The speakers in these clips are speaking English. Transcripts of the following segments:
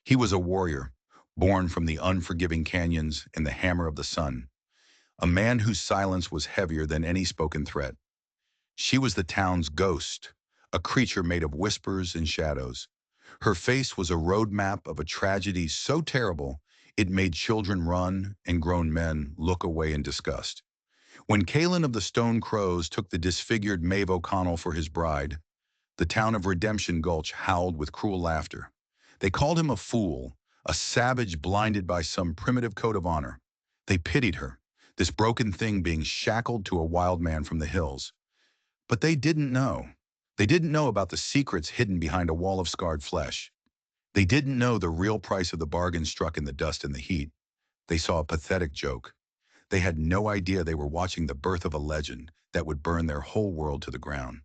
He was a warrior, born from the unforgiving canyons and the hammer of the sun, a man whose silence was heavier than any spoken threat. She was the town's ghost, a creature made of whispers and shadows. Her face was a roadmap of a tragedy so terrible it made children run and grown men look away in disgust. When Caleb of the Stone Crows took the disfigured Maeve O'Connell for his bride, the town of Redemption Gulch howled with cruel laughter. They called him a fool, a savage blinded by some primitive code of honor. They pitied her, this broken thing being shackled to a wild man from the hills. But they didn't know. They didn't know about the secrets hidden behind a wall of scarred flesh. They didn't know the real price of the bargain struck in the dust and the heat. They saw a pathetic joke. They had no idea they were watching the birth of a legend that would burn their whole world to the ground.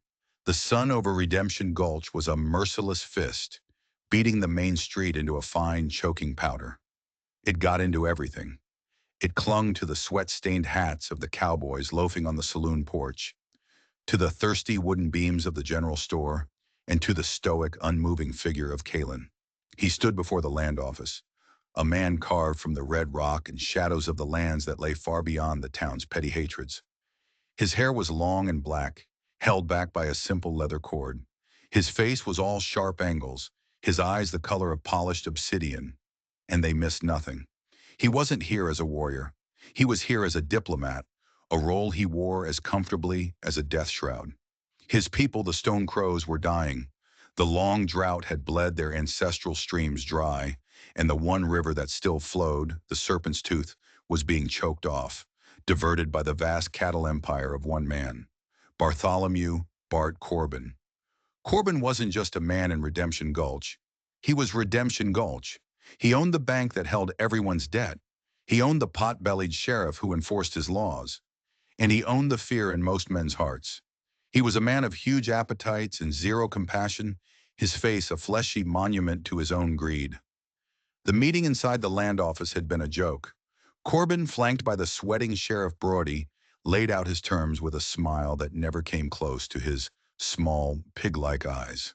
The sun over Redemption Gulch was a merciless fist, beating the main street into a fine, choking powder. It got into everything. It clung to the sweat-stained hats of the cowboys loafing on the saloon porch, to the thirsty wooden beams of the general store, and to the stoic, unmoving figure of Kalen. He stood before the land office, a man carved from the red rock and shadows of the lands that lay far beyond the town's petty hatreds. His hair was long and black, held back by a simple leather cord. His face was all sharp angles, his eyes the color of polished obsidian, and they missed nothing. He wasn't here as a warrior. He was here as a diplomat, a role he wore as comfortably as a death shroud. His people, the Stone Crows, were dying. The long drought had bled their ancestral streams dry, and the one river that still flowed, the Serpent's Tooth, was being choked off, diverted by the vast cattle empire of one man, Bartholomew Bart Corbin. Corbin wasn't just a man in Redemption Gulch. He was Redemption Gulch. He owned the bank that held everyone's debt. He owned the pot-bellied sheriff who enforced his laws. And he owned the fear in most men's hearts. He was a man of huge appetites and zero compassion, his face a fleshy monument to his own greed. The meeting inside the land office had been a joke. Corbin, flanked by the sweating Sheriff Brody, laid out his terms with a smile that never came close to his small, pig-like eyes.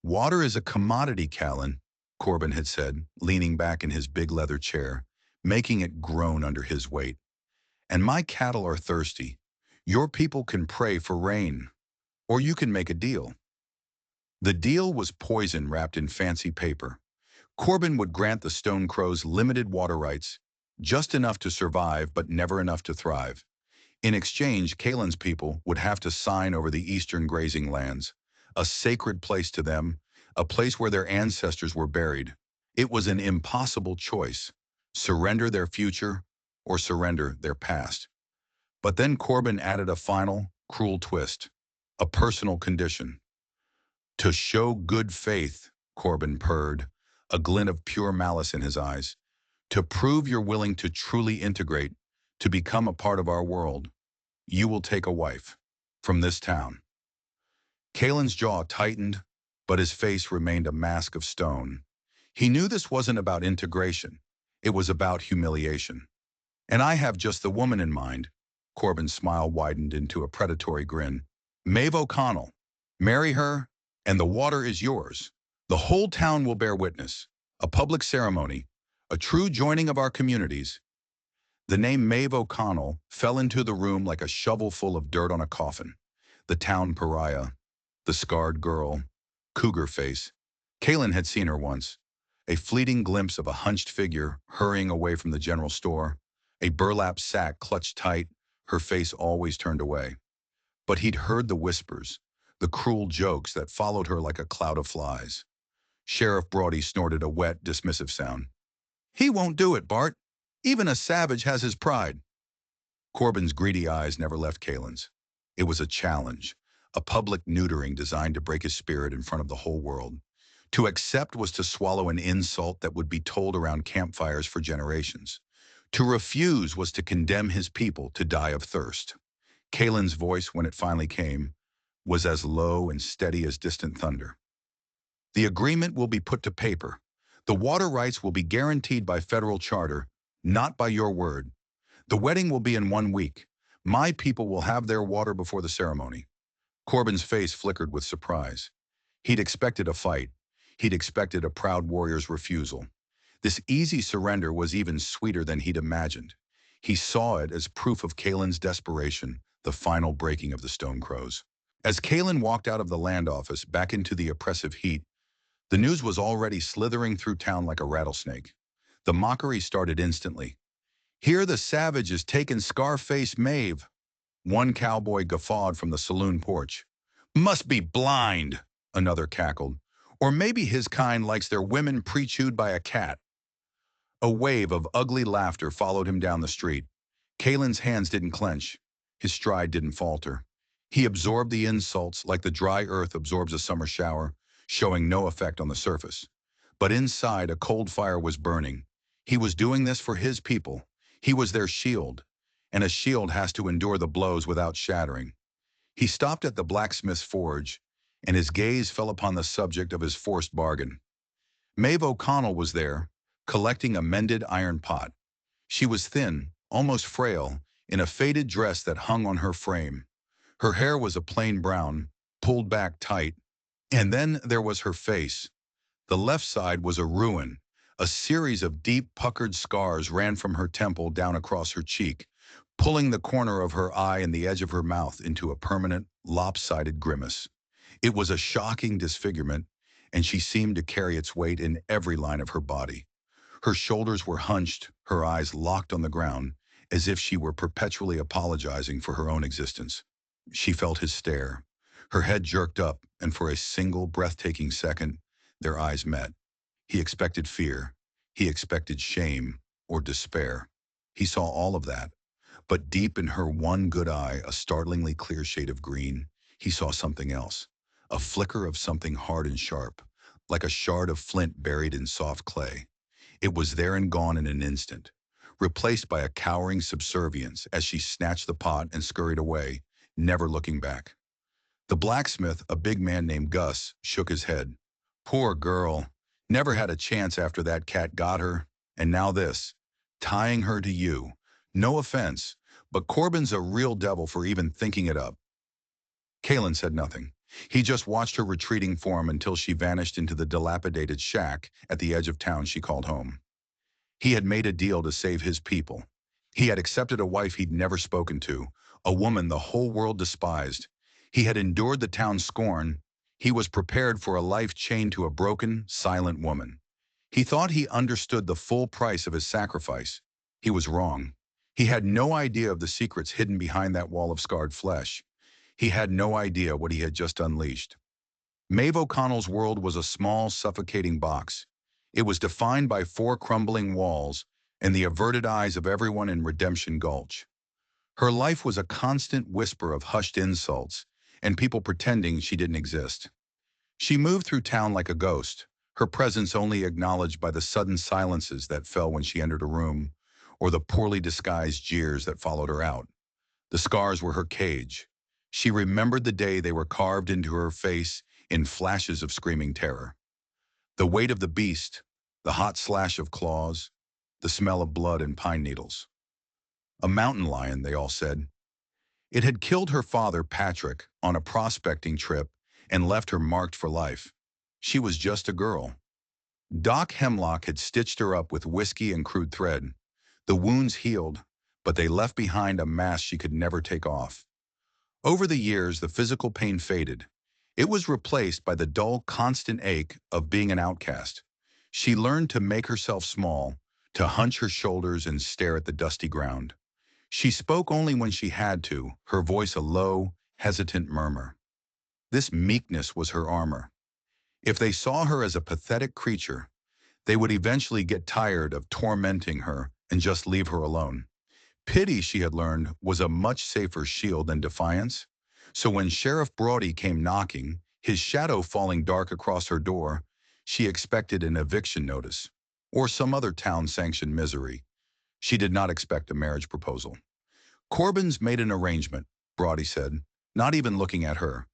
"Water is a commodity, Callan," Corbin had said, leaning back in his big leather chair, making it groan under his weight. "And my cattle are thirsty. Your people can pray for rain, or you can make a deal." The deal was poison wrapped in fancy paper. Corbin would grant the Stone Crows limited water rights, just enough to survive but never enough to thrive. In exchange, Kalen's people would have to sign over the eastern grazing lands, a sacred place to them, a place where their ancestors were buried. It was an impossible choice: surrender their future or surrender their past. But then Corbin added a final, cruel twist, a personal condition. "To show good faith," Corbin purred, a glint of pure malice in his eyes, "to prove you're willing to truly integrate, to become a part of our world, you will take a wife from this town." Kalen's jaw tightened, but his face remained a mask of stone. He knew this wasn't about integration. It was about humiliation. "And I have just the woman in mind." Corbin's smile widened into a predatory grin. "Maeve O'Connell. Marry her, and the water is yours. The whole town will bear witness. A public ceremony, a true joining of our communities." The name Maeve O'Connell fell into the room like a shovel full of dirt on a coffin. The town pariah, the scarred girl, cougar face. Kalen had seen her once. A fleeting glimpse of a hunched figure hurrying away from the general store, a burlap sack clutched tight, her face always turned away. But he'd heard the whispers, the cruel jokes that followed her like a cloud of flies. Sheriff Brody snorted a wet, dismissive sound. "He won't do it, Bart. Even a savage has his pride." Corbin's greedy eyes never left Kalen's. It was a challenge, a public neutering designed to break his spirit in front of the whole world. To accept was to swallow an insult that would be told around campfires for generations. To refuse was to condemn his people to die of thirst. Kalen's voice, when it finally came, was as low and steady as distant thunder. "The agreement will be put to paper. The water rights will be guaranteed by federal charter, not by your word. The wedding will be in 1 week. My people will have their water before the ceremony." Corbin's face flickered with surprise. He'd expected a fight. He'd expected a proud warrior's refusal. This easy surrender was even sweeter than he'd imagined. He saw it as proof of Kalen's desperation, the final breaking of the Stone Crows. As Kalen walked out of the land office back into the oppressive heat, the news was already slithering through town like a rattlesnake. The mockery started instantly. "Here the savage is taking Scarface Maeve." One cowboy guffawed from the saloon porch. "Must be blind," another cackled. "Or maybe his kind likes their women pre-chewed by a cat." A wave of ugly laughter followed him down the street. Kalen's hands didn't clench. His stride didn't falter. He absorbed the insults like the dry earth absorbs a summer shower, showing no effect on the surface. But inside, a cold fire was burning. He was doing this for his people. He was their shield, and a shield has to endure the blows without shattering. He stopped at the blacksmith's forge, and his gaze fell upon the subject of his forced bargain. Maeve O'Connell was there, collecting a mended iron pot. She was thin, almost frail, in a faded dress that hung on her frame. Her hair was a plain brown, pulled back tight. And then there was her face. The left side was a ruin. A series of deep, puckered scars ran from her temple down across her cheek, pulling the corner of her eye and the edge of her mouth into a permanent, lopsided grimace. It was a shocking disfigurement, and she seemed to carry its weight in every line of her body. Her shoulders were hunched, her eyes locked on the ground, as if she were perpetually apologizing for her own existence. She felt his stare. Her head jerked up, and for a single breathtaking second, their eyes met. He expected fear. He expected shame or despair. He saw all of that. But deep in her one good eye, a startlingly clear shade of green, he saw something else. A flicker of something hard and sharp, like a shard of flint buried in soft clay. It was there and gone in an instant, replaced by a cowering subservience as she snatched the pot and scurried away, never looking back. The blacksmith, a big man named Gus, shook his head. "Poor girl. Never had a chance after that cat got her. And now this. Tying her to you. No offense, but Corbin's a real devil for even thinking it up." Kalen said nothing. He just watched her retreating form until she vanished into the dilapidated shack at the edge of town she called home. He had made a deal to save his people. He had accepted a wife he'd never spoken to, a woman the whole world despised. He had endured the town's scorn. He was prepared for a life chained to a broken, silent woman. He thought he understood the full price of his sacrifice. He was wrong. He had no idea of the secrets hidden behind that wall of scarred flesh. He had no idea what he had just unleashed. Maeve O'Connell's world was a small, suffocating box. It was defined by 4 crumbling walls and the averted eyes of everyone in Redemption Gulch. Her life was a constant whisper of hushed insults and people pretending she didn't exist. She moved through town like a ghost, her presence only acknowledged by the sudden silences that fell when she entered a room, or the poorly disguised jeers that followed her out. The scars were her cage. She remembered the day they were carved into her face in flashes of screaming terror. The weight of the beast, the hot slash of claws, the smell of blood and pine needles. A mountain lion, they all said. It had killed her father, Patrick, on a prospecting trip and left her marked for life. She was just a girl. Doc Hemlock had stitched her up with whiskey and crude thread. The wounds healed, but they left behind a mask she could never take off. Over the years, the physical pain faded. It was replaced by the dull, constant ache of being an outcast. She learned to make herself small, to hunch her shoulders and stare at the dusty ground. She spoke only when she had to, her voice a low, hesitant murmur. This meekness was her armor. If they saw her as a pathetic creature, they would eventually get tired of tormenting her and just leave her alone. Pity, she had learned, was a much safer shield than defiance. So when Sheriff Brody came knocking, his shadow falling dark across her door, she expected an eviction notice or some other town-sanctioned misery. She did not expect a marriage proposal. "Corbin's made an arrangement," Brody said, not even looking at her.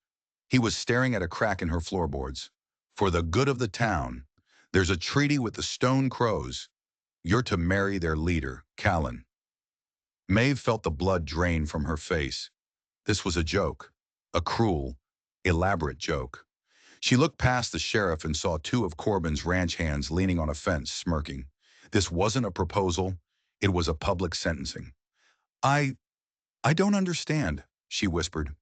He was staring at a crack in her floorboards. "For the good of the town, there's a treaty with the Stone Crows. You're to marry their leader, Callan." Maeve felt the blood drain from her face. This was a joke, a cruel, elaborate joke. She looked past the sheriff and saw two of Corbin's ranch hands leaning on a fence, smirking. This wasn't a proposal, it was a public sentencing. I, I don't understand, she whispered.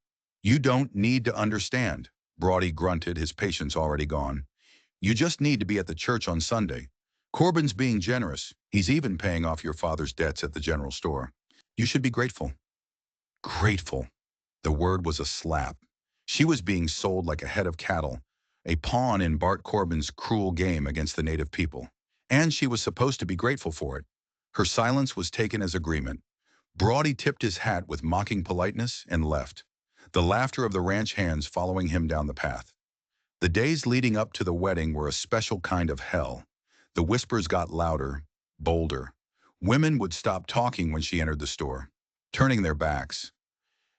You don't need to understand, Brody grunted, his patience already gone. You just need to be at the church on Sunday. Corbin's being generous. He's even paying off your father's debts at the general store. You should be grateful. Grateful. The word was a slap. She was being sold like a head of cattle, a pawn in Bart Corbin's cruel game against the native people. And she was supposed to be grateful for it. Her silence was taken as agreement. Brody tipped his hat with mocking politeness and left, the laughter of the ranch hands following him down the path. The days leading up to the wedding were a special kind of hell. The whispers got louder, bolder. Women would stop talking when she entered the store, turning their backs.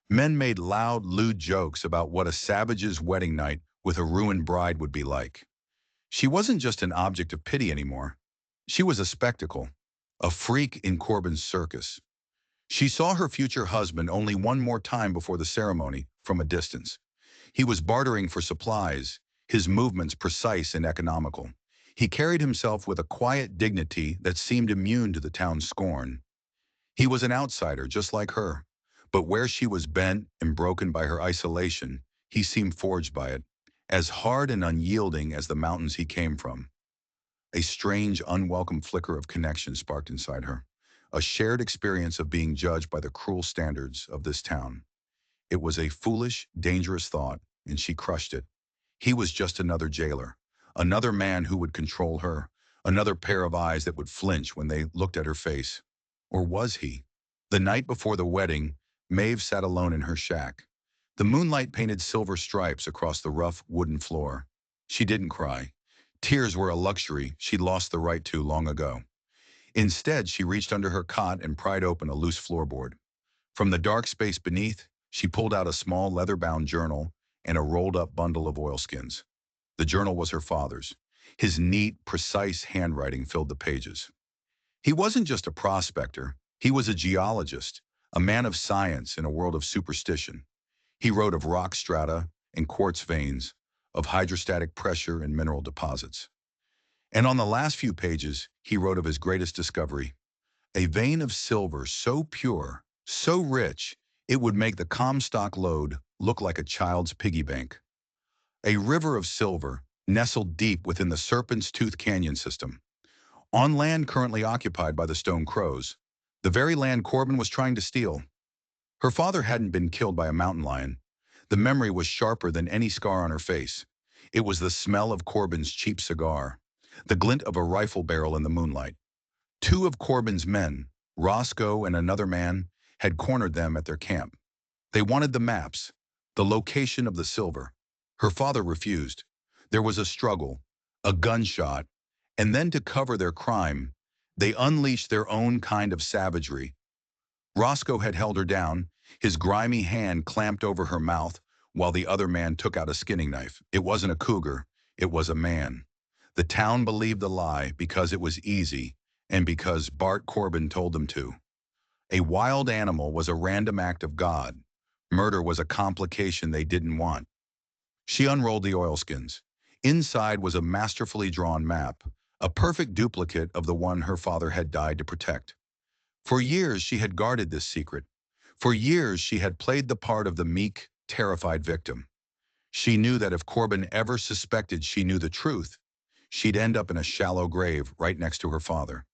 Men made loud, lewd jokes about what a savage's wedding night with a ruined bride would be like. She wasn't just an object of pity anymore. She was a spectacle, a freak in Corbin's circus. She saw her future husband only one more time before the ceremony, from a distance. He was bartering for supplies, his movements precise and economical. He carried himself with a quiet dignity that seemed immune to the town's scorn. He was an outsider, just like her. But where she was bent and broken by her isolation, he seemed forged by it, as hard and unyielding as the mountains he came from. A strange, unwelcome flicker of connection sparked inside her, a shared experience of being judged by the cruel standards of this town. It was a foolish, dangerous thought, and she crushed it. He was just another jailer, another man who would control her, another pair of eyes that would flinch when they looked at her face. Or was he? The night before the wedding, Maeve sat alone in her shack. The moonlight painted silver stripes across the rough wooden floor. She didn't cry. Tears were a luxury she'd lost the right to long ago. Instead, she reached under her cot and pried open a loose floorboard. From the dark space beneath, she pulled out a small leather-bound journal and a rolled-up bundle of oilskins. The journal was her father's. His neat, precise handwriting filled the pages. He wasn't just a prospector. He was a geologist, a man of science in a world of superstition. He wrote of rock strata and quartz veins, of hydrostatic pressure and mineral deposits. And on the last few pages, he wrote of his greatest discovery, a vein of silver so pure, so rich, it would make the Comstock lode look like a child's piggy bank. A river of silver, nestled deep within the Serpent's Tooth Canyon system, on land currently occupied by the Stone Crows, the very land Corbin was trying to steal. Her father hadn't been killed by a mountain lion. The memory was sharper than any scar on her face. It was the smell of Corbin's cheap cigar, the glint of a rifle barrel in the moonlight. Two of Corbin's men, Roscoe and another man, had cornered them at their camp. They wanted the maps, the location of the silver. Her father refused. There was a struggle, a gunshot, and then to cover their crime, they unleashed their own kind of savagery. Roscoe had held her down, his grimy hand clamped over her mouth, while the other man took out a skinning knife. It wasn't a cougar, it was a man. The town believed the lie because it was easy, and because Bart Corbin told them to. A wild animal was a random act of God. Murder was a complication they didn't want. She unrolled the oilskins. Inside was a masterfully drawn map, a perfect duplicate of the one her father had died to protect. For years she had guarded this secret. For years she had played the part of the meek, terrified victim. She knew that if Corbin ever suspected she knew the truth, she'd end up in a shallow grave right next to her father.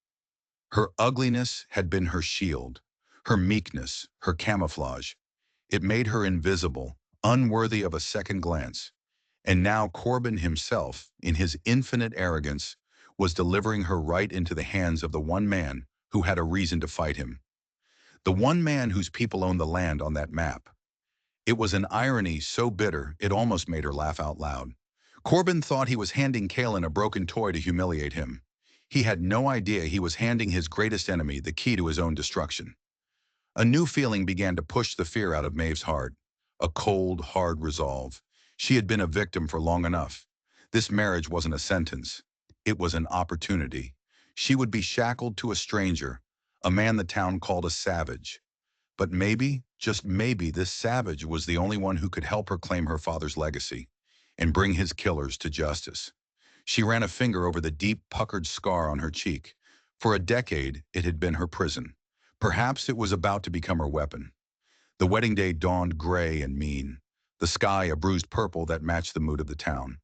Her ugliness had been her shield, her meekness, her camouflage. It made her invisible, unworthy of a second glance. And now Corbin himself, in his infinite arrogance, was delivering her right into the hands of the one man who had a reason to fight him. The one man whose people owned the land on that map. It was an irony so bitter it almost made her laugh out loud. Corbin thought he was handing Kalen a broken toy to humiliate him. He had no idea he was handing his greatest enemy the key to his own destruction. A new feeling began to push the fear out of Maeve's heart. A cold, hard resolve. She had been a victim for long enough. This marriage wasn't a sentence. It was an opportunity. She would be shackled to a stranger, a man the town called a savage. But maybe, just maybe, this savage was the only one who could help her claim her father's legacy. and bring his killers to justice. She ran a finger over the deep, puckered scar on her cheek. For a decade, it had been her prison. Perhaps it was about to become her weapon. The wedding day dawned gray and mean, the sky a bruised purple that matched the mood of the town.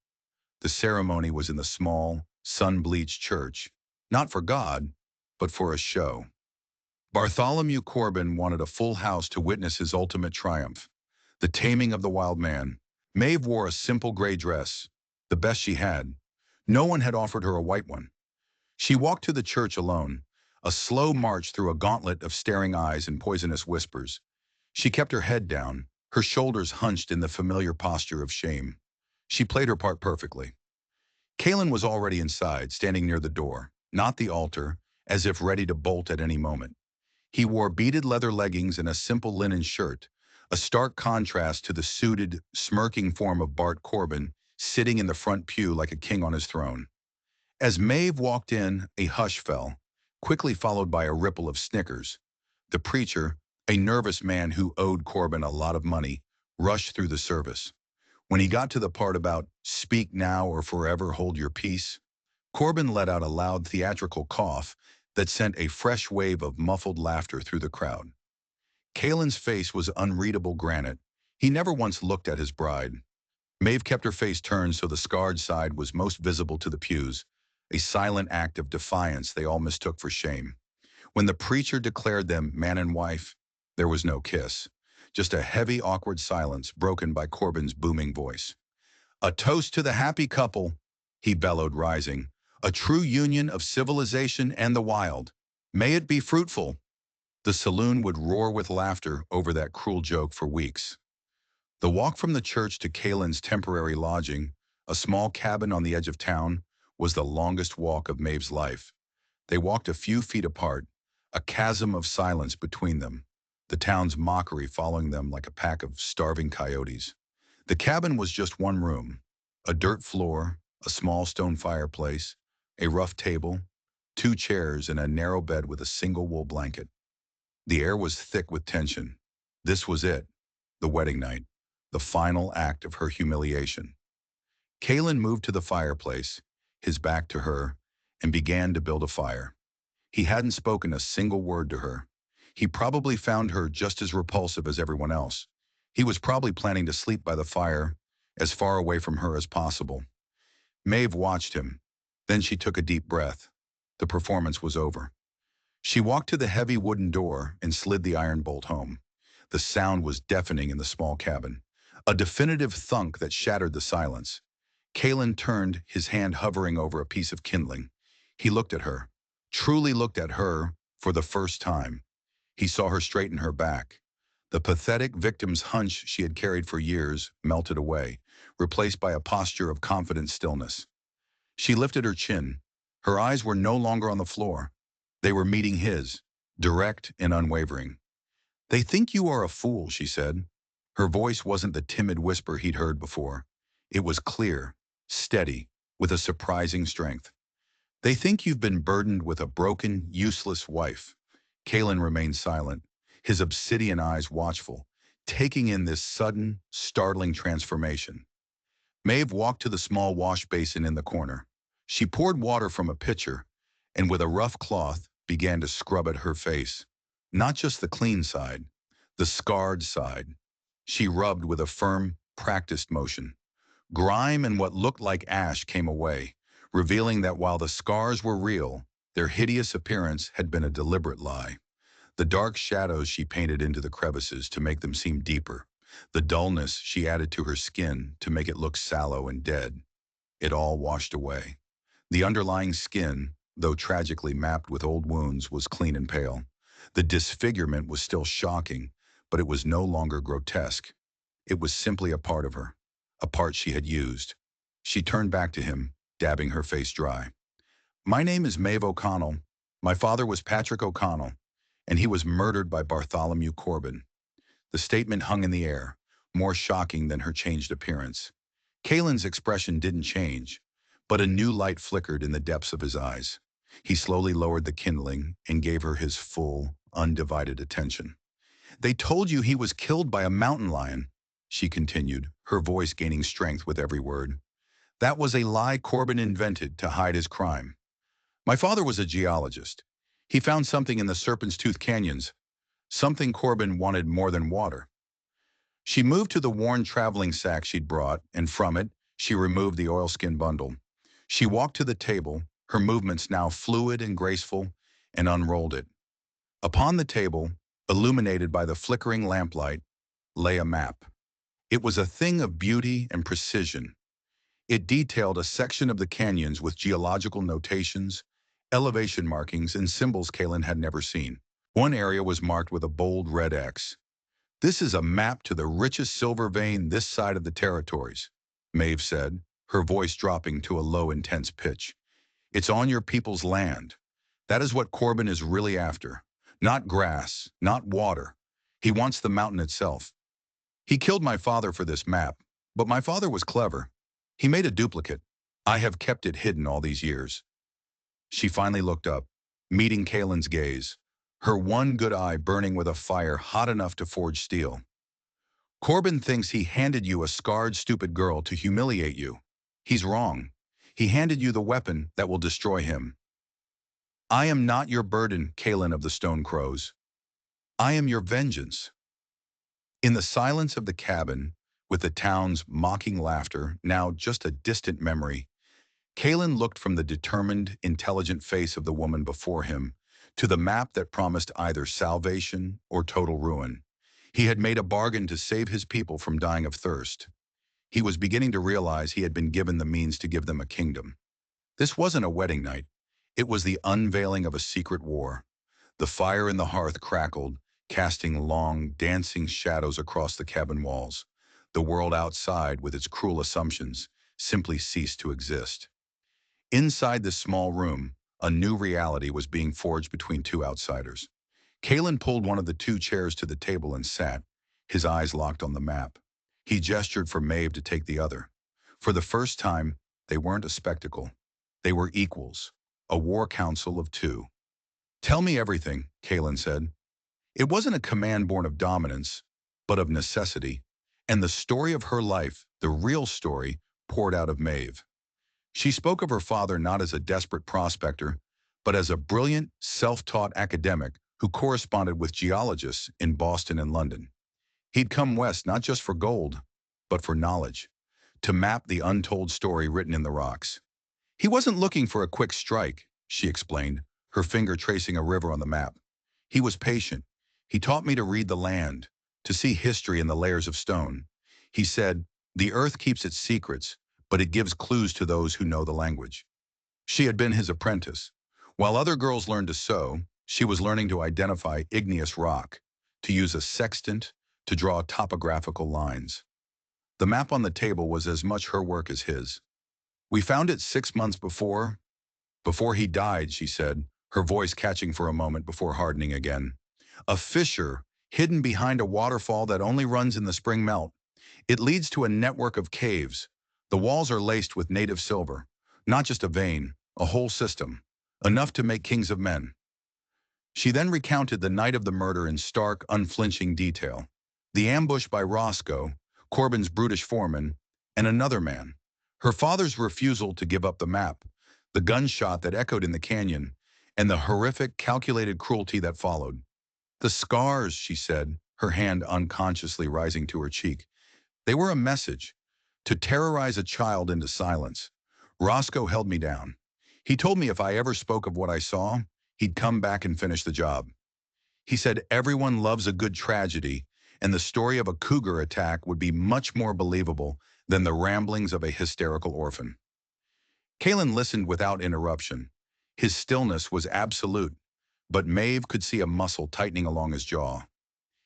The ceremony was in the small, sun-bleached church, not for God, but for a show. Bartholomew Corbin wanted a full house to witness his ultimate triumph, the taming of the wild man. Maeve wore a simple gray dress, the best she had. No one had offered her a white one. She walked to the church alone, a slow march through a gauntlet of staring eyes and poisonous whispers. She kept her head down, her shoulders hunched in the familiar posture of shame. She played her part perfectly. Kalen was already inside, standing near the door, not the altar, as if ready to bolt at any moment. He wore beaded leather leggings and a simple linen shirt, a stark contrast to the suited, smirking form of Bart Corbin, sitting in the front pew like a king on his throne. As Maeve walked in, a hush fell, quickly followed by a ripple of snickers. The preacher, a nervous man who owed Corbin a lot of money, rushed through the service. When he got to the part about "speak now or forever hold your peace," Corbin let out a loud theatrical cough that sent a fresh wave of muffled laughter through the crowd. Kalen's face was unreadable granite. He never once looked at his bride. Maeve kept her face turned so the scarred side was most visible to the pews, a silent act of defiance they all mistook for shame. When the preacher declared them man and wife, there was no kiss, just a heavy, awkward silence broken by Corbin's booming voice. "A toast to the happy couple," he bellowed, rising. "A true union of civilization and the wild. May it be fruitful." The saloon would roar with laughter over that cruel joke for weeks. The walk from the church to Kalen's temporary lodging, a small cabin on the edge of town, was the longest walk of Maeve's life. They walked a few feet apart, a chasm of silence between them, the town's mockery following them like a pack of starving coyotes. The cabin was just one room, a dirt floor, a small stone fireplace, a rough table, two chairs, and a narrow bed with a single wool blanket. The air was thick with tension. This was it, the wedding night, the final act of her humiliation. Kalen moved to the fireplace, his back to her, and began to build a fire. He hadn't spoken a single word to her. He probably found her just as repulsive as everyone else. He was probably planning to sleep by the fire, as far away from her as possible. Maeve watched him. Then she took a deep breath. The performance was over. She walked to the heavy wooden door and slid the iron bolt home. The sound was deafening in the small cabin, a definitive thunk that shattered the silence. Kalen turned, his hand hovering over a piece of kindling. He looked at her, truly looked at her for the first time. He saw her straighten her back. The pathetic victim's hunch she had carried for years melted away, replaced by a posture of confident stillness. She lifted her chin. Her eyes were no longer on the floor. They were meeting his, direct and unwavering. "They think you are a fool," she said. Her voice wasn't the timid whisper he'd heard before. It was clear, steady, with a surprising strength. "They think you've been burdened with a broken, useless wife." Kalen remained silent, his obsidian eyes watchful, taking in this sudden, startling transformation. Maeve walked to the small wash basin in the corner. She poured water from a pitcher, and with a rough cloth began to scrub at her face. Not just the clean side, the scarred side. She rubbed with a firm, practiced motion. Grime and what looked like ash came away, revealing that while the scars were real, their hideous appearance had been a deliberate lie. The dark shadows she painted into the crevices to make them seem deeper. The dullness she added to her skin to make it look sallow and dead. It all washed away. The underlying skin, though tragically mapped with old wounds, was clean and pale. The disfigurement was still shocking, but it was no longer grotesque. It was simply a part of her, a part she had used. She turned back to him, dabbing her face dry. "My name is Maeve O'Connell. My father was Patrick O'Connell, and he was murdered by Bartholomew Corbin." The statement hung in the air, more shocking than her changed appearance. Kalen's expression didn't change, but a new light flickered in the depths of his eyes. He slowly lowered the kindling and gave her his full, undivided attention. "They told you he was killed by a mountain lion," she continued, her voice gaining strength with every word. That was a lie Corbin invented to hide his crime. My father was a geologist. He found something in the Serpent's Tooth Canyons, something Corbin wanted more than water. She moved to the worn traveling sack she'd brought, and from it, she removed the oilskin bundle. She walked to the table, her movements now fluid and graceful, and unrolled it. Upon the table, illuminated by the flickering lamplight, lay a map. It was a thing of beauty and precision. It detailed a section of the canyons with geological notations, elevation markings, and symbols Kalen had never seen. One area was marked with a bold red X. "This is a map to the richest silver vein this side of the territories," Maeve said, her voice dropping to a low, intense pitch. "It's on your people's land. That is what Corbin is really after. Not grass, not water. He wants the mountain itself. He killed my father for this map, but my father was clever. He made a duplicate. I have kept it hidden all these years." She finally looked up, meeting Kalen's gaze, her one good eye burning with a fire hot enough to forge steel. "Corbin thinks he handed you a scarred, stupid girl to humiliate you. He's wrong. He handed you the weapon that will destroy him. I am not your burden, Kalen of the Stone Crows. I am your vengeance." In the silence of the cabin, with the town's mocking laughter now just a distant memory, Kalen looked from the determined, intelligent face of the woman before him to the map that promised either salvation or total ruin. He had made a bargain to save his people from dying of thirst. He was beginning to realize he had been given the means to give them a kingdom. This wasn't a wedding night. It was the unveiling of a secret war. The fire in the hearth crackled, casting long, dancing shadows across the cabin walls. The world outside, with its cruel assumptions, simply ceased to exist. Inside this small room, a new reality was being forged between two outsiders. Kalen pulled one of the two chairs to the table and sat, his eyes locked on the map. He gestured for Maeve to take the other. For the first time, they weren't a spectacle. They were equals, a war council of two. "Tell me everything," Kalen said. It wasn't a command born of dominance, but of necessity, and the story of her life, the real story, poured out of Maeve. She spoke of her father not as a desperate prospector, but as a brilliant, self-taught academic who corresponded with geologists in Boston and London. He'd come west not just for gold, but for knowledge, to map the untold story written in the rocks. He wasn't looking for a quick strike, she explained, her finger tracing a river on the map. He was patient. He taught me to read the land, to see history in the layers of stone. He said, "The earth keeps its secrets, but it gives clues to those who know the language." She had been his apprentice. While other girls learned to sew, she was learning to identify igneous rock, to use a sextant, to draw topographical lines. The map on the table was as much her work as his. "We found it 6 months before he died," she said, her voice catching for a moment before hardening again. "A fissure hidden behind a waterfall that only runs in the spring melt. It leads to a network of caves. The walls are laced with native silver, not just a vein, a whole system, enough to make kings of men." She then recounted the night of the murder in stark, unflinching detail. The ambush by Roscoe, Corbin's brutish foreman, and another man. Her father's refusal to give up the map, the gunshot that echoed in the canyon, and the horrific, calculated cruelty that followed. "The scars," she said, her hand unconsciously rising to her cheek. "They were a message, to terrorize a child into silence. Roscoe held me down. He told me if I ever spoke of what I saw, he'd come back and finish the job. He said everyone loves a good tragedy, and the story of a cougar attack would be much more believable than the ramblings of a hysterical orphan." Kalen listened without interruption. His stillness was absolute, but Maeve could see a muscle tightening along his jaw.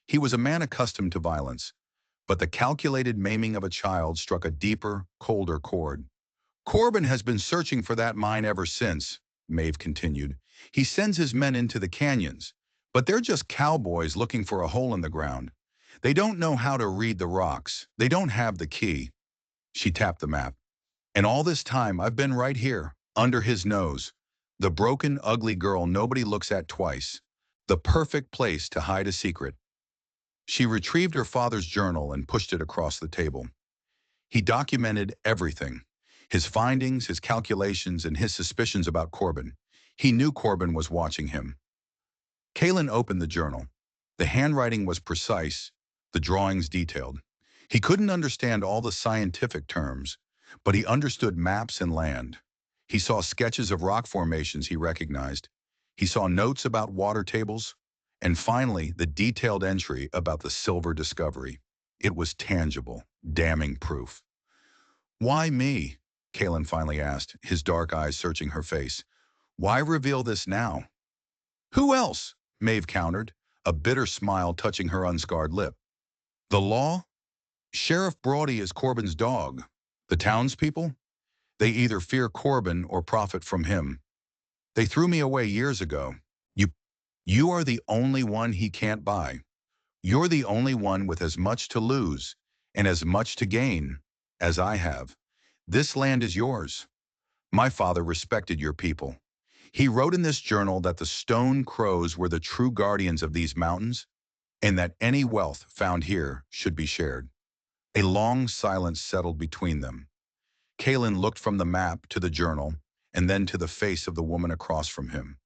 He was a man accustomed to violence, but the calculated maiming of a child struck a deeper, colder chord. "Corbin has been searching for that mine ever since," Maeve continued. "He sends his men into the canyons, but they're just cowboys looking for a hole in the ground. They don't know how to read the rocks. They don't have the key." She tapped the map. "And all this time, I've been right here, under his nose. The broken, ugly girl nobody looks at twice. The perfect place to hide a secret." She retrieved her father's journal and pushed it across the table. He documented everything, his findings, his calculations, and his suspicions about Corbin. He knew Corbin was watching him. Kalen opened the journal. The handwriting was precise, the drawings detailed. He couldn't understand all the scientific terms, but he understood maps and land. He saw sketches of rock formations he recognized. He saw notes about water tables, and finally, the detailed entry about the silver discovery. It was tangible, damning proof. "Why me?" Kalen finally asked, his dark eyes searching her face. "Why reveal this now?" "Who else?" Maeve countered, a bitter smile touching her unscarred lip. "The law? Sheriff Brody is Corbin's dog. The townspeople? They either fear Corbin or profit from him. They threw me away years ago. You, you are the only one he can't buy. You're the only one with as much to lose and as much to gain as I have. This land is yours. My father respected your people. He wrote in this journal that the stone crows were the true guardians of these mountains and that any wealth found here should be shared." A long silence settled between them. Kalen looked from the map to the journal and then to the face of the woman across from him.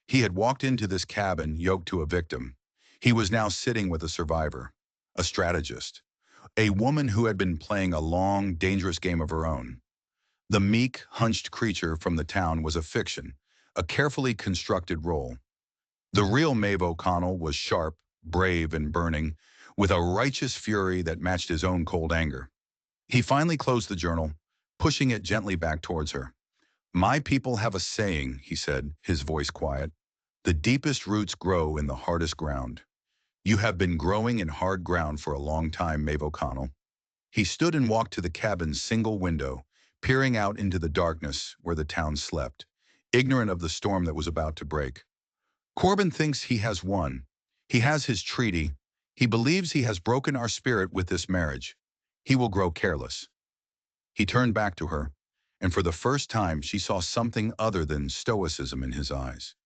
He had walked into this cabin yoked to a victim. He was now sitting with a survivor, a strategist, a woman who had been playing a long, dangerous game of her own. The meek, hunched creature from the town was a fiction, a carefully constructed role. The real Maeve O'Connell was sharp, brave, and burning, with a righteous fury that matched his own cold anger. He finally closed the journal, pushing it gently back towards her. "My people have a saying," he said, his voice quiet. "The deepest roots grow in the hardest ground. You have been growing in hard ground for a long time, Maeve O'Connell." He stood and walked to the cabin's single window, peering out into the darkness where the town slept, ignorant of the storm that was about to break. "Corbin thinks he has won. He has his treaty. He believes he has broken our spirit with this marriage. He will grow careless." He turned back to her, and for the first time she saw something other than stoicism in his eyes.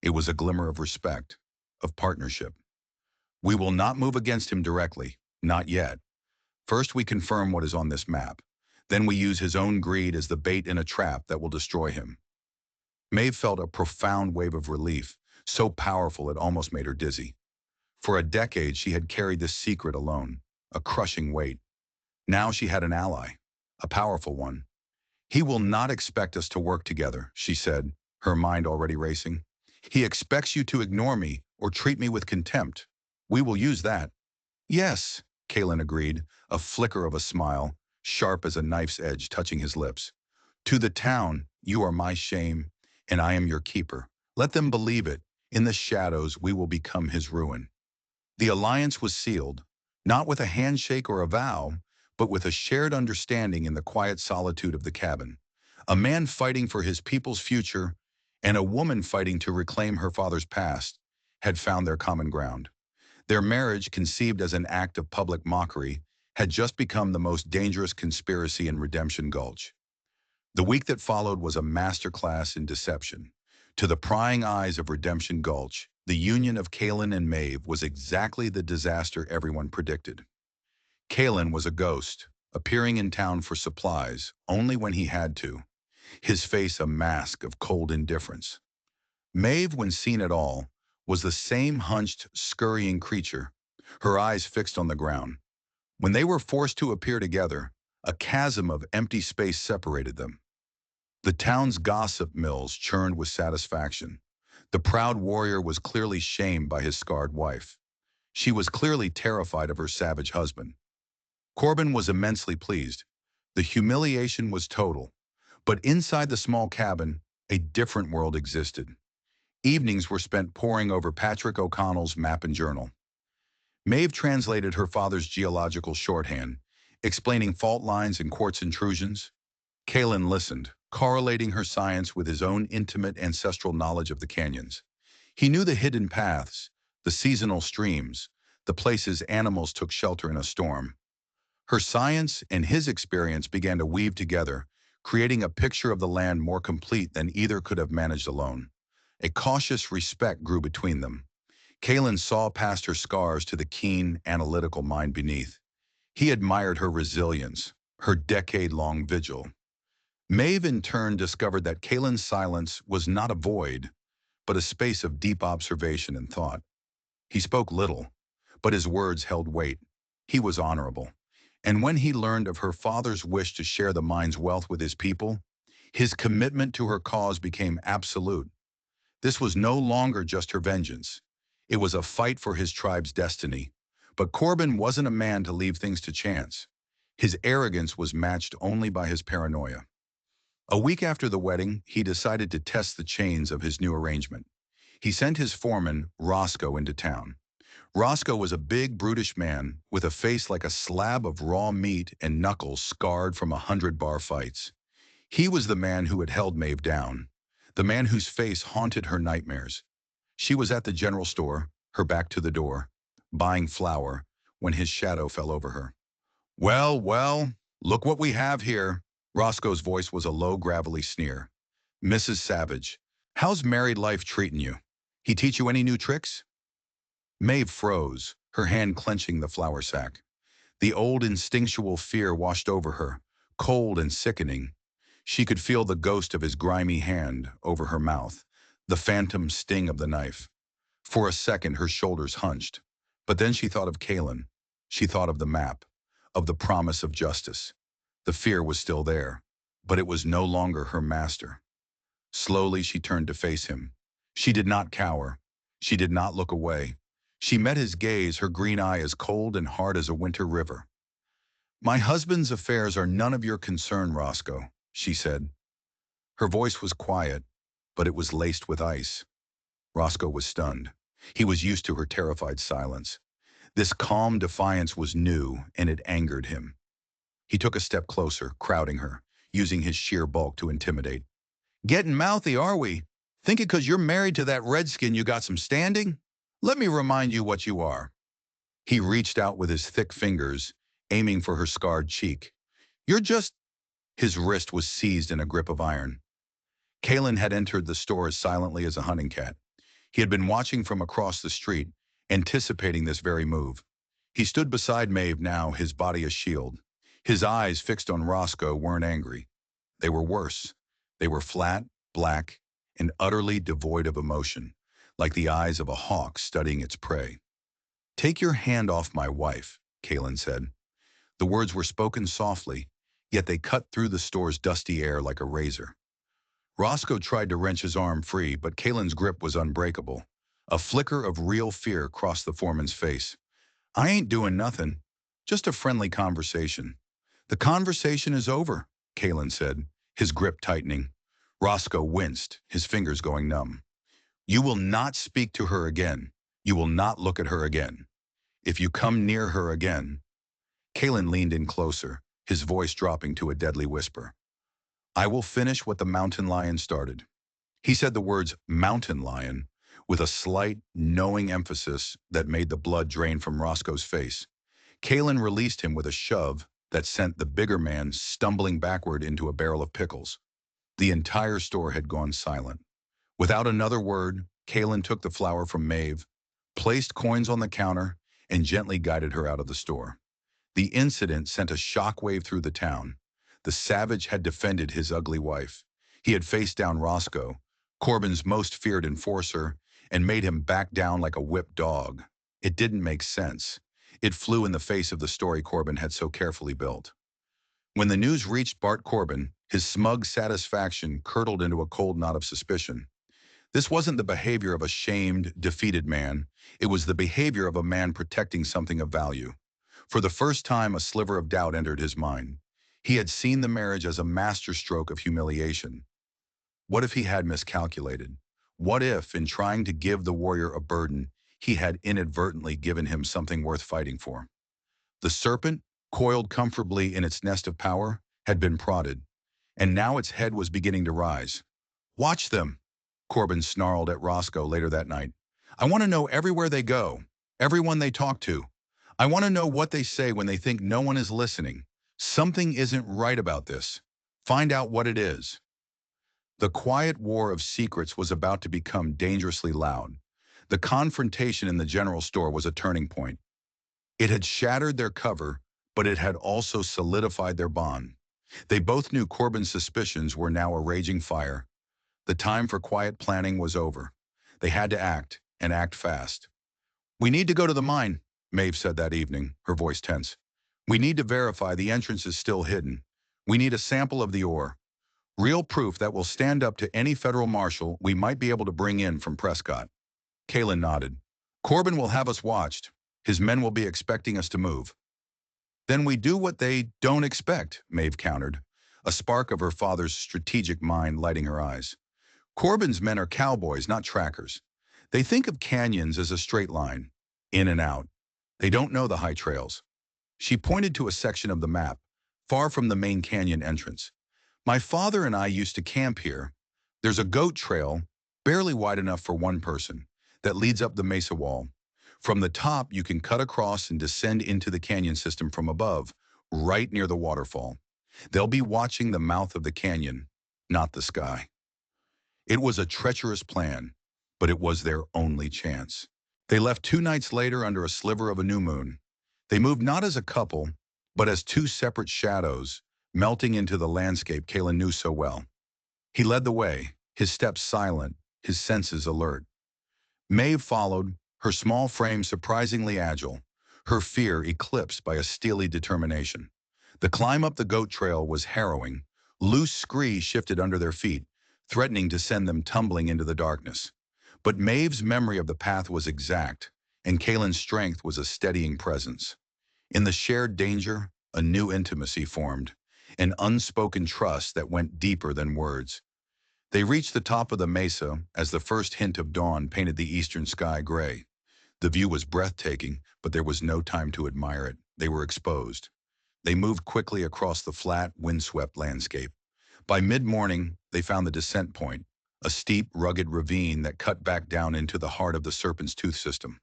It was a glimmer of respect, of partnership. "We will not move against him directly, not yet. First we confirm what is on this map. Then we use his own greed as the bait in a trap that will destroy him." Maeve felt a profound wave of relief, so powerful it almost made her dizzy. For a decade she had carried this secret alone, a crushing weight. Now she had an ally, a powerful one. "He will not expect us to work together," she said, her mind already racing. "He expects you to ignore me or treat me with contempt. We will use that." "Yes," Kalen agreed, a flicker of a smile, sharp as a knife's edge touching his lips. "To the town, you are my shame, and I am your keeper. Let them believe it. In the shadows, we will become his ruin." The alliance was sealed, not with a handshake or a vow, but with a shared understanding in the quiet solitude of the cabin. A man fighting for his people's future and a woman fighting to reclaim her father's past had found their common ground. Their marriage, conceived as an act of public mockery, had just become the most dangerous conspiracy in Redemption Gulch. The week that followed was a masterclass in deception. To the prying eyes of Redemption Gulch, the union of Kalen and Maeve was exactly the disaster everyone predicted. Kalen was a ghost, appearing in town for supplies only when he had to, his face a mask of cold indifference. Maeve, when seen at all, was the same hunched, scurrying creature, her eyes fixed on the ground. When they were forced to appear together, a chasm of empty space separated them. The town's gossip mills churned with satisfaction. The proud warrior was clearly shamed by his scarred wife. She was clearly terrified of her savage husband. Corbin was immensely pleased. The humiliation was total. But inside the small cabin, a different world existed. Evenings were spent poring over Patrick O'Connell's map and journal. Maeve translated her father's geological shorthand, explaining fault lines and quartz intrusions. Kalen listened, correlating her science with his own intimate ancestral knowledge of the canyons. He knew the hidden paths, the seasonal streams, the places animals took shelter in a storm. Her science and his experience began to weave together, creating a picture of the land more complete than either could have managed alone. A cautious respect grew between them. Kalen saw past her scars to the keen, analytical mind beneath. He admired her resilience, her decade-long vigil. Maeve in turn discovered that Kalen's silence was not a void, but a space of deep observation and thought. He spoke little, but his words held weight. He was honorable. And when he learned of her father's wish to share the mine's wealth with his people, his commitment to her cause became absolute. This was no longer just her vengeance. It was a fight for his tribe's destiny. But Corbin wasn't a man to leave things to chance. His arrogance was matched only by his paranoia. A week after the wedding, he decided to test the chains of his new arrangement. He sent his foreman, Roscoe, into town. Roscoe was a big, brutish man with a face like a slab of raw meat and knuckles scarred from 100-bar fights. He was the man who had held Maeve down, the man whose face haunted her nightmares. She was at the general store, her back to the door, buying flour, when his shadow fell over her. "Well, well, look what we have here." Roscoe's voice was a low, gravelly sneer. "Mrs. Savage, how's married life treating you? He teach you any new tricks?" Maeve froze, her hand clenching the flour sack. The old instinctual fear washed over her, cold and sickening. She could feel the ghost of his grimy hand over her mouth, the phantom sting of the knife. For a second, her shoulders hunched. But then she thought of Kalen. She thought of the map, of the promise of justice. The fear was still there, but it was no longer her master. Slowly, she turned to face him. She did not cower. She did not look away. She met his gaze, her green eye as cold and hard as a winter river. "My husband's affairs are none of your concern, Roscoe," she said. Her voice was quiet, but it was laced with ice. Roscoe was stunned. He was used to her terrified silence. This calm defiance was new, and it angered him. He took a step closer, crowding her, using his sheer bulk to intimidate. "Getting mouthy, are we? Thinking 'cause you're married to that redskin you got some standing? Let me remind you what you are." He reached out with his thick fingers, aiming for her scarred cheek. "You're just—" His wrist was seized in a grip of iron. Kalen had entered the store as silently as a hunting cat. He had been watching from across the street, anticipating this very move. He stood beside Maeve now, his body a shield. His eyes, fixed on Roscoe, weren't angry. They were worse. They were flat, black, and utterly devoid of emotion, like the eyes of a hawk studying its prey. "Take your hand off my wife," Kalen said. The words were spoken softly, yet they cut through the store's dusty air like a razor. Roscoe tried to wrench his arm free, but Kalen's grip was unbreakable. A flicker of real fear crossed the foreman's face. "I ain't doing nothing. Just a friendly conversation." "The conversation is over," Kalen said, his grip tightening. Roscoe winced, his fingers going numb. "You will not speak to her again. You will not look at her again. If you come near her again—" Kalen leaned in closer, his voice dropping to a deadly whisper. "I will finish what the mountain lion started." He said the words "mountain lion" with a slight, knowing emphasis that made the blood drain from Roscoe's face. Kalen released him with a shove that sent the bigger man stumbling backward into a barrel of pickles. The entire store had gone silent. Without another word, Kalen took the flour from Maeve, placed coins on the counter, and gently guided her out of the store. The incident sent a shockwave through the town. The savage had defended his ugly wife. He had faced down Roscoe, Corbin's most feared enforcer, and made him back down like a whipped dog. It didn't make sense. It flew in the face of the story Corbin had so carefully built. When the news reached Bart Corbin, his smug satisfaction curdled into a cold knot of suspicion. This wasn't the behavior of a shamed, defeated man. It was the behavior of a man protecting something of value. For the first time, a sliver of doubt entered his mind. He had seen the marriage as a masterstroke of humiliation. What if he had miscalculated? What if, in trying to give the warrior a burden, he had inadvertently given him something worth fighting for? The serpent, coiled comfortably in its nest of power, had been prodded, and now its head was beginning to rise. "Watch them," Corbin snarled at Roscoe later that night. "I want to know everywhere they go, everyone they talk to. I want to know what they say when they think no one is listening. Something isn't right about this. Find out what it is." The quiet war of secrets was about to become dangerously loud. The confrontation in the general store was a turning point. It had shattered their cover, but it had also solidified their bond. They both knew Corbin's suspicions were now a raging fire. The time for quiet planning was over. They had to act, and act fast. "We need to go to the mine," Maeve said that evening, her voice tense. "We need to verify the entrance is still hidden. We need a sample of the ore. Real proof that will stand up to any federal marshal we might be able to bring in from Prescott." Kalen nodded. "Corbin will have us watched. His men will be expecting us to move." "Then we do what they don't expect," Maeve countered, a spark of her father's strategic mind lighting her eyes. "Corbin's men are cowboys, not trackers. They think of canyons as a straight line, in and out. They don't know the high trails." She pointed to a section of the map, far from the main canyon entrance. "My father and I used to camp here. There's a goat trail, barely wide enough for one person, that leads up the mesa wall. From the top, you can cut across and descend into the canyon system from above, right near the waterfall. They'll be watching the mouth of the canyon, not the sky." It was a treacherous plan, but it was their only chance. They left 2 nights later under a sliver of a new moon. They moved not as a couple, but as two separate shadows, melting into the landscape Kalen knew so well. He led the way, his steps silent, his senses alert. Maeve followed, her small frame surprisingly agile, her fear eclipsed by a steely determination. The climb up the goat trail was harrowing. Loose scree shifted under their feet, threatening to send them tumbling into the darkness. But Maeve's memory of the path was exact, and Kalen's strength was a steadying presence. In the shared danger, a new intimacy formed, an unspoken trust that went deeper than words. They reached the top of the mesa as the first hint of dawn painted the eastern sky gray. The view was breathtaking, but there was no time to admire it. They were exposed. They moved quickly across the flat, windswept landscape. By mid-morning, they found the descent point, a steep, rugged ravine that cut back down into the heart of the Serpent's Tooth system.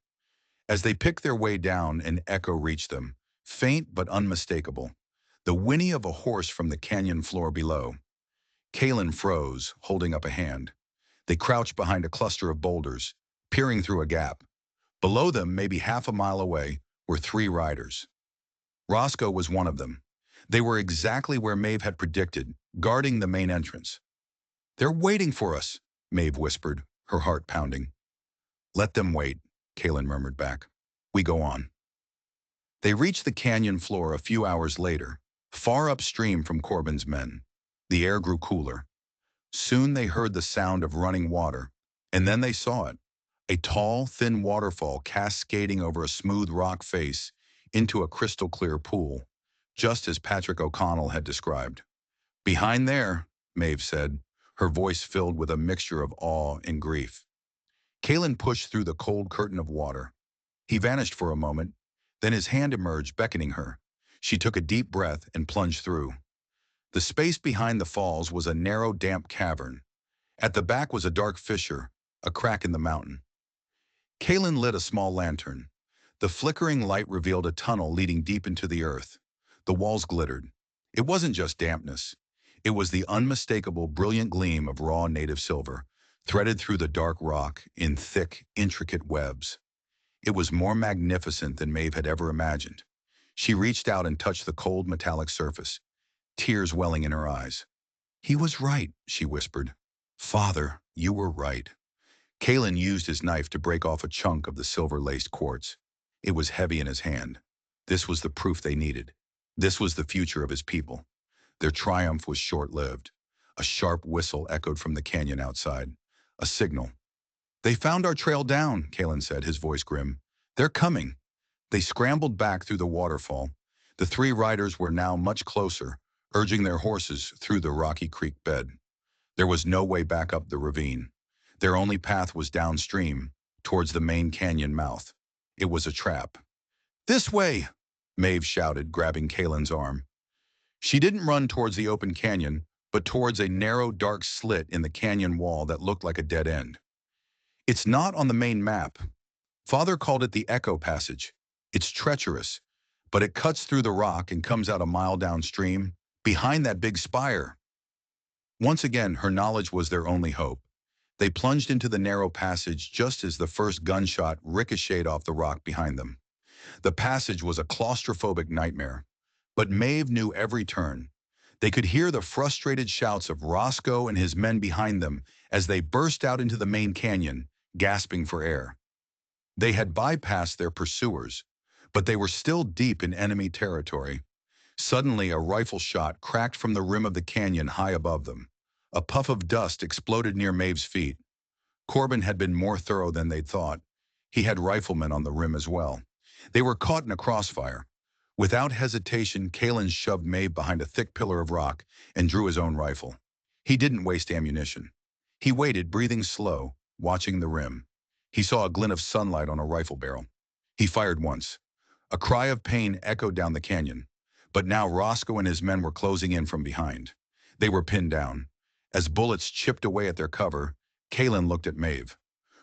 As they picked their way down, an echo reached them, faint but unmistakable, the whinny of a horse from the canyon floor below. Kalen froze, holding up a hand. They crouched behind a cluster of boulders, peering through a gap. Below them, maybe half a mile away, were 3 riders. Roscoe was one of them. They were exactly where Maeve had predicted, guarding the main entrance. "They're waiting for us," Maeve whispered, her heart pounding. "Let them wait," Kalen murmured back. "We go on." They reached the canyon floor a few hours later, far upstream from Corbin's men. The air grew cooler. Soon they heard the sound of running water, and then they saw it, a tall, thin waterfall cascading over a smooth rock face into a crystal-clear pool, just as Patrick O'Connell had described. "Behind there," Maeve said, her voice filled with a mixture of awe and grief. Kalen pushed through the cold curtain of water. He vanished for a moment, then his hand emerged, beckoning her. She took a deep breath and plunged through. The space behind the falls was a narrow, damp cavern. At the back was a dark fissure, a crack in the mountain. Kalen lit a small lantern. The flickering light revealed a tunnel leading deep into the earth. The walls glittered. It wasn't just dampness. It was the unmistakable, brilliant gleam of raw native silver, threaded through the dark rock in thick, intricate webs. It was more magnificent than Maeve had ever imagined. She reached out and touched the cold, metallic surface, tears welling in her eyes. "He was right," she whispered. "Father, you were right." Kalen used his knife to break off a chunk of the silver-laced quartz. It was heavy in his hand. This was the proof they needed. This was the future of his people. Their triumph was short-lived. A sharp whistle echoed from the canyon outside. A signal. "They found our trail down," Kalen said, his voice grim. "They're coming." They scrambled back through the waterfall. The 3 riders were now much closer, urging their horses through the rocky creek bed. There was no way back up the ravine. Their only path was downstream, towards the main canyon mouth. It was a trap. "This way!" Maeve shouted, grabbing Kalen's arm. She didn't run towards the open canyon, but towards a narrow, dark slit in the canyon wall that looked like a dead end. "It's not on the main map. Father called it the Echo Passage. It's treacherous, but it cuts through the rock and comes out a mile downstream, behind that big spire." Once again, her knowledge was their only hope. They plunged into the narrow passage just as the first gunshot ricocheted off the rock behind them. The passage was a claustrophobic nightmare. But Maeve knew every turn. They could hear the frustrated shouts of Roscoe and his men behind them as they burst out into the main canyon, gasping for air. They had bypassed their pursuers, but they were still deep in enemy territory. Suddenly, a rifle shot cracked from the rim of the canyon high above them. A puff of dust exploded near Maeve's feet. Corbin had been more thorough than they'd thought. He had riflemen on the rim as well. They were caught in a crossfire. Without hesitation, Kalen shoved Maeve behind a thick pillar of rock and drew his own rifle. He didn't waste ammunition. He waited, breathing slow, watching the rim. He saw a glint of sunlight on a rifle barrel. He fired once. A cry of pain echoed down the canyon. But now Roscoe and his men were closing in from behind. They were pinned down. As bullets chipped away at their cover, Kalen looked at Maeve.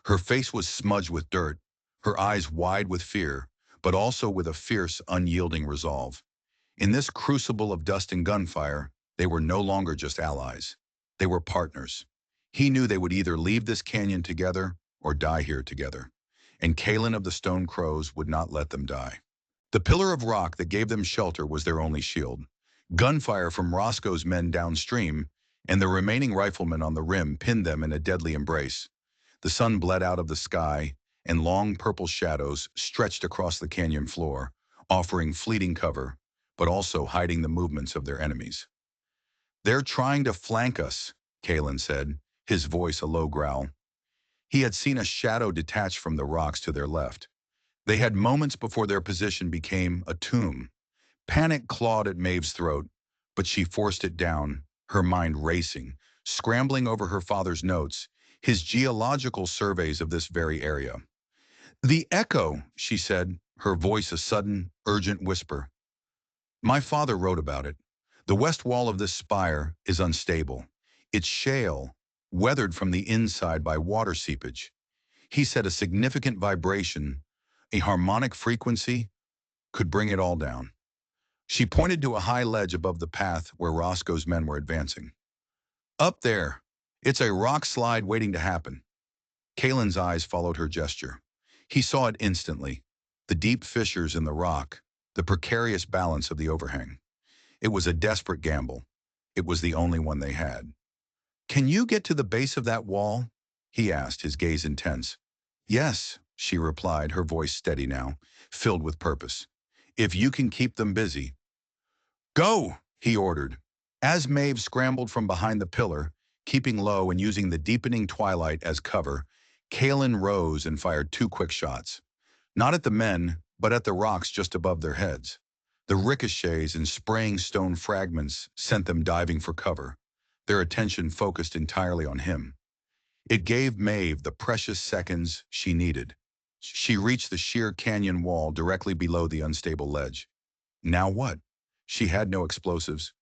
Her face was smudged with dirt, her eyes wide with fear, but also with a fierce, unyielding resolve. In this crucible of dust and gunfire, they were no longer just allies. They were partners. He knew they would either leave this canyon together or die here together. And Kalen of the Stone Crows would not let them die. The pillar of rock that gave them shelter was their only shield. Gunfire from Roscoe's men downstream, and the remaining riflemen on the rim pinned them in a deadly embrace. The sun bled out of the sky, and long purple shadows stretched across the canyon floor, offering fleeting cover, but also hiding the movements of their enemies. "They're trying to flank us," Kalen said, his voice a low growl. He had seen a shadow detach from the rocks to their left. They had moments before their position became a tomb. Panic clawed at Maeve's throat, but she forced it down, her mind racing, scrambling over her father's notes, his geological surveys of this very area. "The echo," she said, her voice a sudden, urgent whisper. "My father wrote about it. The west wall of this spire is unstable. It's shale, weathered from the inside by water seepage. He said a significant vibration, a harmonic frequency, could bring it all down." She pointed to a high ledge above the path where Roscoe's men were advancing. "Up there. It's a rock slide waiting to happen." Kalen's eyes followed her gesture. He saw it instantly. The deep fissures in the rock, the precarious balance of the overhang. It was a desperate gamble. It was the only one they had. "Can you get to the base of that wall?" he asked, his gaze intense. "Yes," she replied, her voice steady now, filled with purpose. "If you can keep them busy." "Go!" he ordered. As Maeve scrambled from behind the pillar, keeping low and using the deepening twilight as cover, Kalen rose and fired two quick shots. Not at the men, but at the rocks just above their heads. The ricochets and spraying stone fragments sent them diving for cover, their attention focused entirely on him. It gave Maeve the precious seconds she needed. She reached the sheer canyon wall directly below the unstable ledge. Now what? She had no explosives,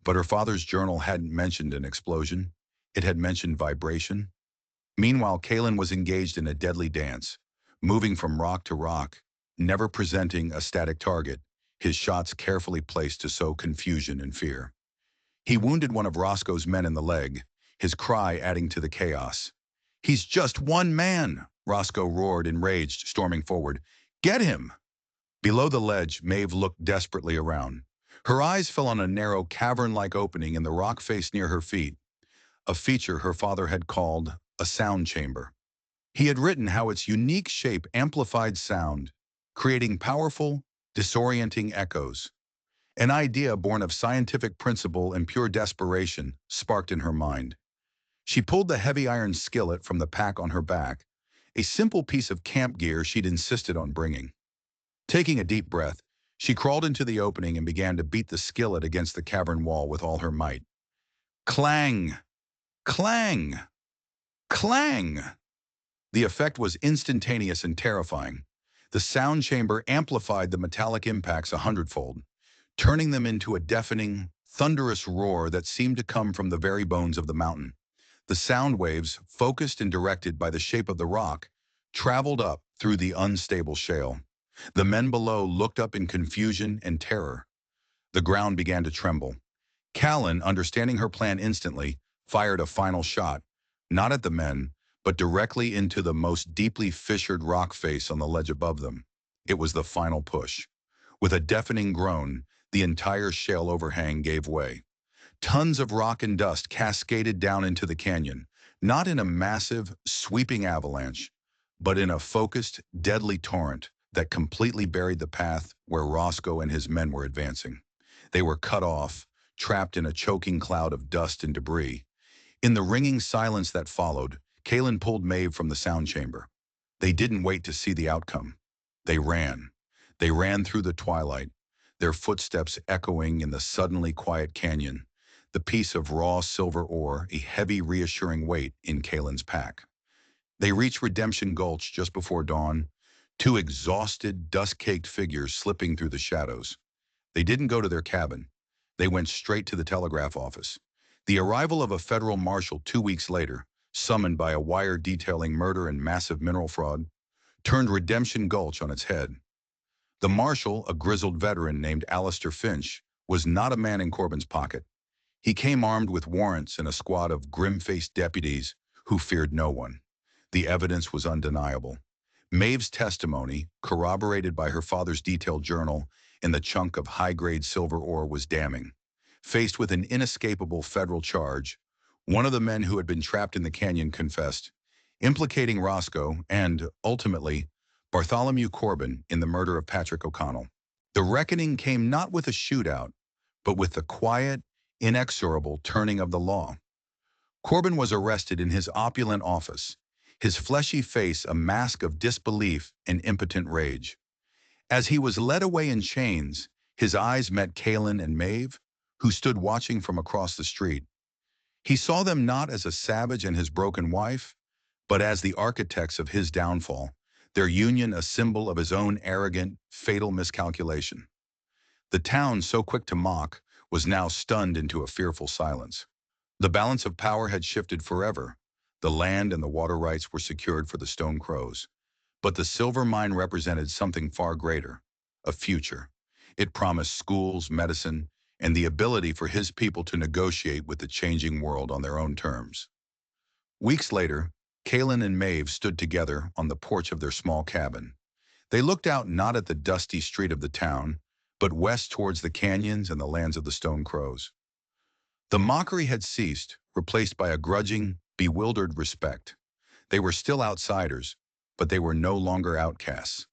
but her father's journal hadn't mentioned an explosion. It had mentioned vibration. Meanwhile, Kalen was engaged in a deadly dance, moving from rock to rock, never presenting a static target, his shots carefully placed to sow confusion and fear. He wounded one of Roscoe's men in the leg, his cry adding to the chaos. "He's just one man!" Roscoe roared, enraged, storming forward. "Get him!" Below the ledge, Maeve looked desperately around. Her eyes fell on a narrow, cavern-like opening in the rock face near her feet, a feature her father had called a sound chamber. He had written how its unique shape amplified sound, creating powerful, disorienting echoes. An idea born of scientific principle and pure desperation sparked in her mind. She pulled the heavy iron skillet from the pack on her back, a simple piece of camp gear she'd insisted on bringing. Taking a deep breath, she crawled into the opening and began to beat the skillet against the cavern wall with all her might. Clang! Clang! Clang! The effect was instantaneous and terrifying. The sound chamber amplified the metallic impacts 100-fold, turning them into a deafening, thunderous roar that seemed to come from the very bones of the mountain. The sound waves, focused and directed by the shape of the rock, traveled up through the unstable shale. The men below looked up in confusion and terror. The ground began to tremble. Callan, understanding her plan instantly, fired a final shot, not at the men, but directly into the most deeply fissured rock face on the ledge above them. It was the final push. With a deafening groan, The entire shale overhang gave way. Tons of rock and dust cascaded down into the canyon, not in a massive, sweeping avalanche, but in a focused, deadly torrent that completely buried the path where Roscoe and his men were advancing. They were cut off, trapped in a choking cloud of dust and debris. In the ringing silence that followed, Kalen pulled Maeve from the sound chamber. They didn't wait to see the outcome. They ran. They ran through the twilight, their footsteps echoing in the suddenly quiet canyon, the piece of raw silver ore a heavy, reassuring weight in Kalen's pack. They reached Redemption Gulch just before dawn, two exhausted, dust-caked figures slipping through the shadows. They didn't go to their cabin. They went straight to the telegraph office. The arrival of a federal marshal 2 weeks later, summoned by a wire detailing murder and massive mineral fraud, turned Redemption Gulch on its head. The marshal, a grizzled veteran named Alistair Finch, was not a man in Corbin's pocket. He came armed with warrants and a squad of grim-faced deputies who feared no one. The evidence was undeniable. Maeve's testimony, corroborated by her father's detailed journal and the chunk of high-grade silver ore, was damning. Faced with an inescapable federal charge, one of the men who had been trapped in the canyon confessed, implicating Roscoe and, ultimately, Bartholomew Corbin in the murder of Patrick O'Connell. The reckoning came not with a shootout, but with the quiet, inexorable turning of the law. Corbin was arrested in his opulent office, his fleshy face a mask of disbelief and impotent rage. As he was led away in chains, his eyes met Kalen and Maeve, who stood watching from across the street. He saw them not as a savage and his broken wife, but as the architects of his downfall, their union a symbol of his own arrogant, fatal miscalculation. The town, so quick to mock, was now stunned into a fearful silence. The balance of power had shifted forever. The land and the water rights were secured for the Stone Crows. But the silver mine represented something far greater, a future. It promised schools, medicine, and the ability for his people to negotiate with the changing world on their own terms. Weeks later, Kalen and Maeve stood together on the porch of their small cabin. They looked out not at the dusty street of the town, but west towards the canyons and the lands of the Stone Crows. The mockery had ceased, replaced by a grudging, bewildered respect. They were still outsiders, but they were no longer outcasts.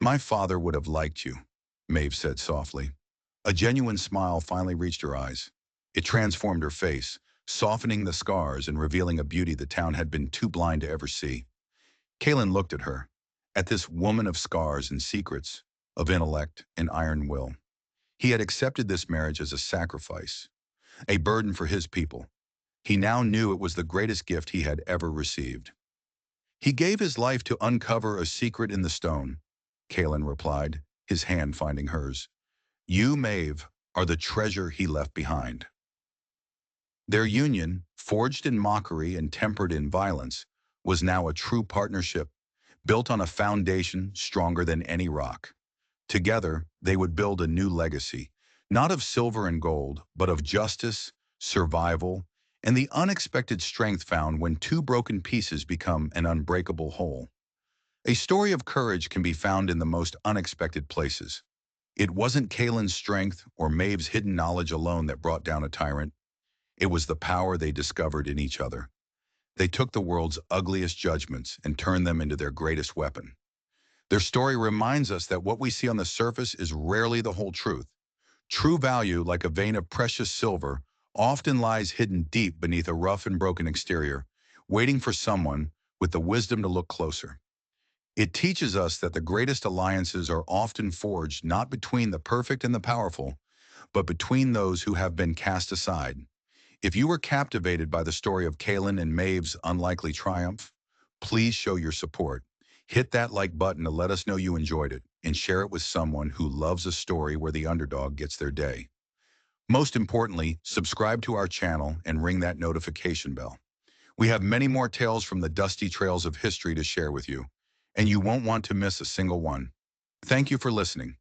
"My father would have liked you," Maeve said softly. A genuine smile finally reached her eyes. It transformed her face, softening the scars and revealing a beauty the town had been too blind to ever see. Kalen looked at her, at this woman of scars and secrets, of intellect and iron will. He had accepted this marriage as a sacrifice, a burden for his people. He now knew it was the greatest gift he had ever received. "He gave his life to uncover a secret in the stone," Kalen replied, his hand finding hers. "You, Maeve, are the treasure he left behind." Their union, forged in mockery and tempered in violence, was now a true partnership, built on a foundation stronger than any rock. Together, they would build a new legacy, not of silver and gold, but of justice, survival, and the unexpected strength found when two broken pieces become an unbreakable whole. A story of courage can be found in the most unexpected places. It wasn't Kalen's strength or Maeve's hidden knowledge alone that brought down a tyrant. It was the power they discovered in each other. They took the world's ugliest judgments and turned them into their greatest weapon. Their story reminds us that what we see on the surface is rarely the whole truth. True value, like a vein of precious silver, often lies hidden deep beneath a rough and broken exterior, waiting for someone with the wisdom to look closer. It teaches us that the greatest alliances are often forged not between the perfect and the powerful, but between those who have been cast aside. If you were captivated by the story of Kalen and Maeve's unlikely triumph, please show your support. Hit that like button to let us know you enjoyed it, and share it with someone who loves a story where the underdog gets their day. Most importantly, subscribe to our channel and ring that notification bell. We have many more tales from the dusty trails of history to share with you, and you won't want to miss a single one. Thank you for listening.